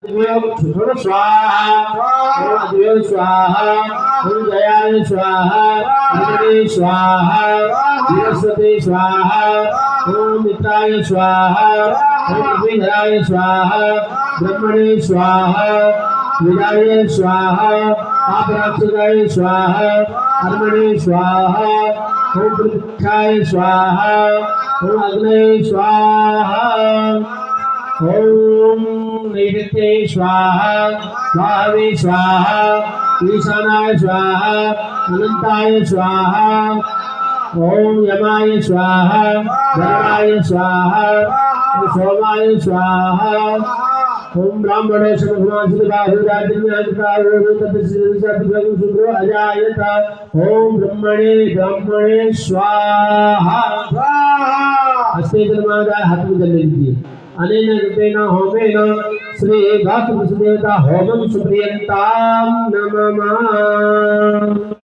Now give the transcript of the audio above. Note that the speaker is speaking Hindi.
छोड़ स्वाहा देव स्वाहा जयाय स्वाहा अग्नि स्वाहा बृहस्पति स्वाहा ओम मित्राय स्वाहा ओम विधराय स्वाहा ब्रह्मणे स्वाहा विदाय स्वाहा आपराक्षदाय स्वाहा कर्मणे स्वाहा ओम प्रतिष्ठाय स्वाहा ओम अग्नये स्वाहा ओम नैवेद्ये स्वाहा स्वाहावे स्वाहा ईशानाय स्वाहा अनंताय स्वाहा ओम यमाय स्वाहा धर्माय स्वाहा सोमाय स्वाहा ओम ब्राह्मणे अजायत ओम ब्रह्मणे स्वाहा हस्ते जन्मादाय हाथ में जल लीजिए अनेन रूपेण होमेन श्री घात देवता होमं सुप्रियंतां नमः।